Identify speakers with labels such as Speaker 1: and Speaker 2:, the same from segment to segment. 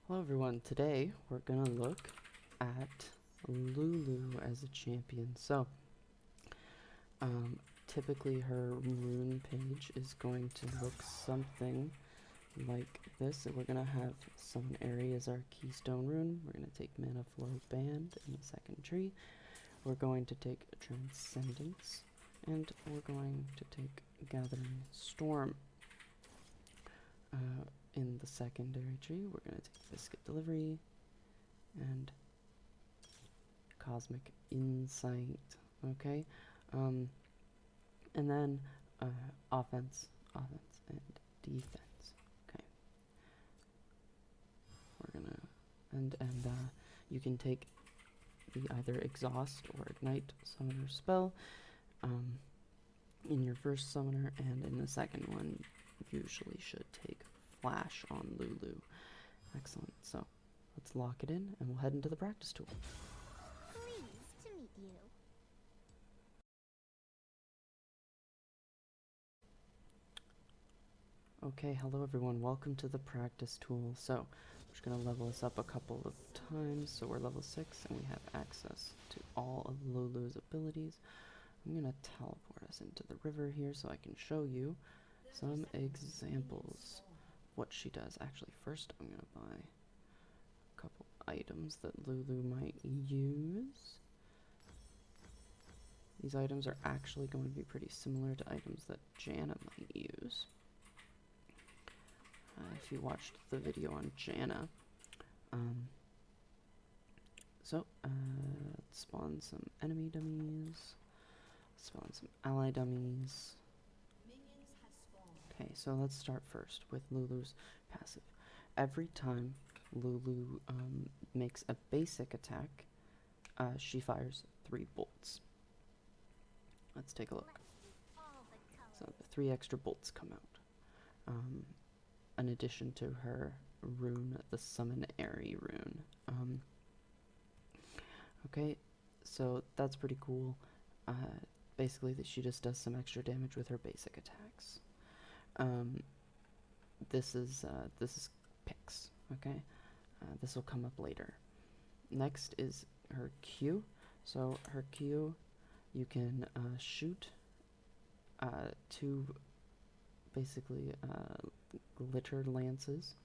Speaker 1: Hello everyone, today we're gonna look at Lulu as a champion. So, typically her rune page is going to look something like this. And we're gonna have Summon Area as our keystone rune. We're gonna take Mana Flow Band in the second tree. We're going to take Transcendence, and we're going to take Gathering Storm. In the secondary tree, we're going to take Biscuit Delivery and Cosmic Insight, okay? And then offense, and defense, okay? We're gonna, and you can take the either Exhaust or Ignite Summoner spell in your first summoner, and in the second one, usually should take Flash on Lulu. Excellent. So let's lock it in and we'll head into the practice tool.
Speaker 2: Pleased to meet you.
Speaker 1: Okay, hello everyone. Welcome to the practice tool. So I'm just going to level us up a couple of times. So we're level 6 and we have access to all of Lulu's abilities. I'm going to teleport us into the river here so I can show you some examples what she does. Actually, first I'm going to buy a couple items that Lulu might use. These items are actually going to be pretty similar to items that Janna might use. If you watched the video on Janna. Let's spawn some enemy dummies. Spawn some ally dummies. Okay, so let's start first with Lulu's passive. Every time Lulu makes a basic attack, she fires 3 bolts. Let's take a look. So the 3 extra bolts come out, in addition to her rune, the Summon Area rune. Okay, so that's pretty cool. Basically, she just does some extra damage with her basic attacks. This is Pix, okay? This will come up later. Next is her Q. So her Q, you can shoot 2 basically glitter lances.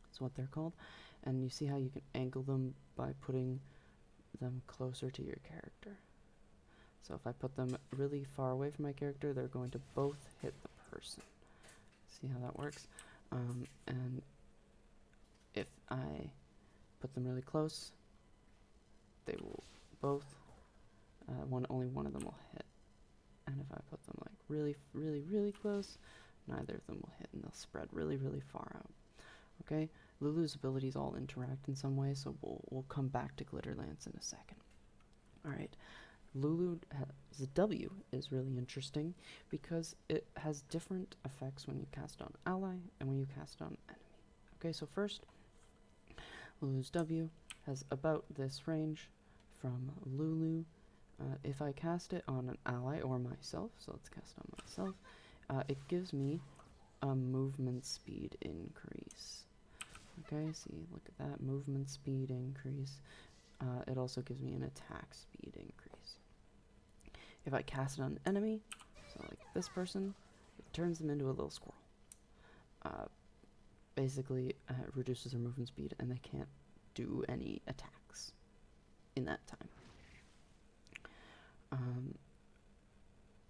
Speaker 1: That's what they're called. And you see how you can angle them by putting them closer to your character. So if I put them really far away from my character, they're going to both hit the person. See how that works? And if I put them really close, they will both, only one of them will hit. And if I put them like really close, neither of them will hit, and they'll spread really far out. Okay, Lulu's abilities all interact in some way, so we'll come back to Glitter Lance in a second. Alright, Lulu's W is really interesting because it has different effects when you cast on ally and when you cast on enemy. Okay, so first, Lulu's W has about this range from Lulu. If I cast it on an ally or myself, so let's cast on myself, it gives me a movement speed increase. Okay, see, look at that, movement speed increase. It also gives me an attack speed increase. If I cast it on an enemy, so like this person, it turns them into a little squirrel. Basically, it reduces their movement speed and they can't do any attacks in that time.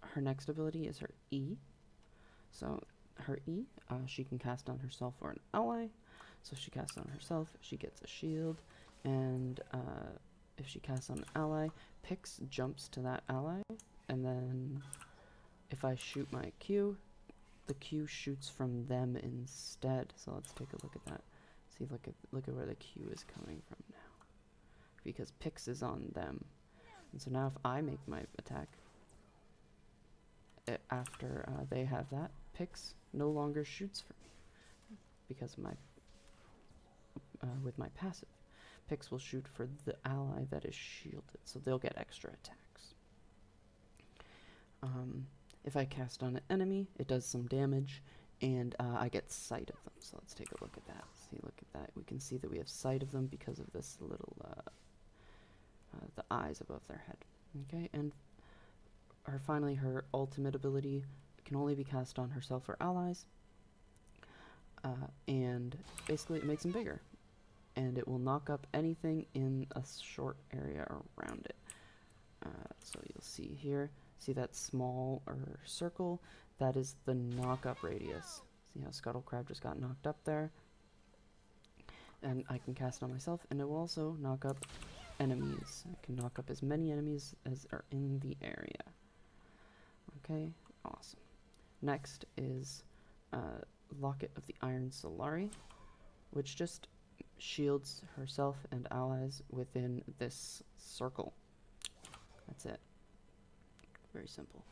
Speaker 1: Her next ability is her E. So her E, she can cast on herself or an ally. So if she casts on herself, she gets a shield, and if she casts on an ally, Pix jumps to that ally, and then if I shoot my Q, the Q shoots from them instead. So let's take a look at that. See, look at where the Q is coming from now, because Pix is on them. And so now if I make my attack, after they have that, Pix no longer shoots for me because of my with my passive. Pix will shoot for the ally that is shielded, so they'll get extra attacks. If I cast on an enemy, it does some damage, and I get sight of them. So let's take a look at that. See, look at that. We can can see that we have sight of them because of this little, the eyes above their head. Okay, and finally, her ultimate ability can only be cast on herself or allies, and basically it makes them bigger, and it will knock up anything in a short area around it. So you'll see here, see that small circle? That is the knock-up radius. See how Scuttle Crab just got knocked up there? And I can cast it on myself, and it will also knock up enemies. I can knock up as many enemies as are in the area. Okay, awesome. Next is Locket of the Iron Solari, which just shields herself and allies within this circle. That's it. Very simple.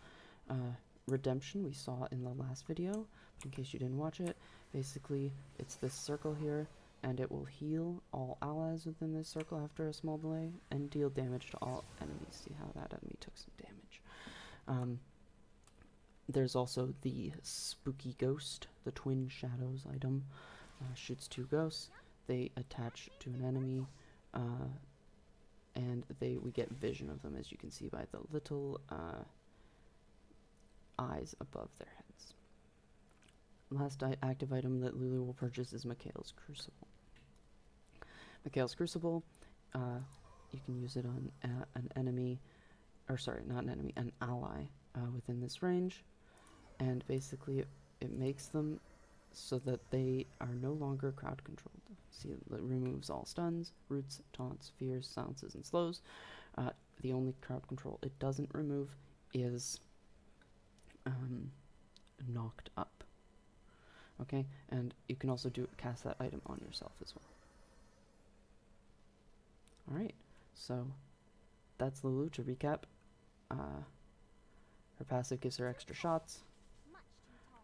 Speaker 1: Redemption we saw in the last video. In case you didn't watch it, basically it's this circle here, and it will heal all allies within this circle after a small delay and deal damage to all enemies. See how that enemy took some damage. There's also the Spooky Ghost, the Twin Shadows item. Shoots 2 ghosts. They attach to an enemy, and we get vision of them, as you can see by the little eyes above their heads. Last active item that Lulu will purchase is Mikhail's Crucible. Mikhail's Crucible, you can use it on an enemy, or sorry, not an enemy, an ally within this range, and basically it makes them so that they are no longer crowd controlled. See, it removes all stuns, roots, taunts, fears, silences, and slows. The only crowd control it doesn't remove is knocked up. Okay, and you can also cast that item on yourself as well. Alright, so that's Lulu. To recap, her passive gives her extra shots.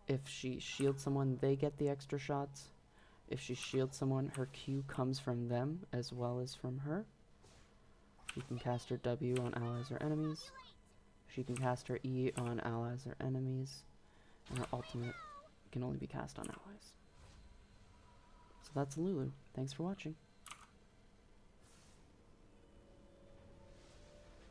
Speaker 1: If she shields someone, they get the extra shots. If she shields someone, her Q comes from them as well as from her. She can cast her W on allies or enemies. She can cast her E on allies or enemies. And her ultimate can only be cast on allies. So that's Lulu. Thanks for watching.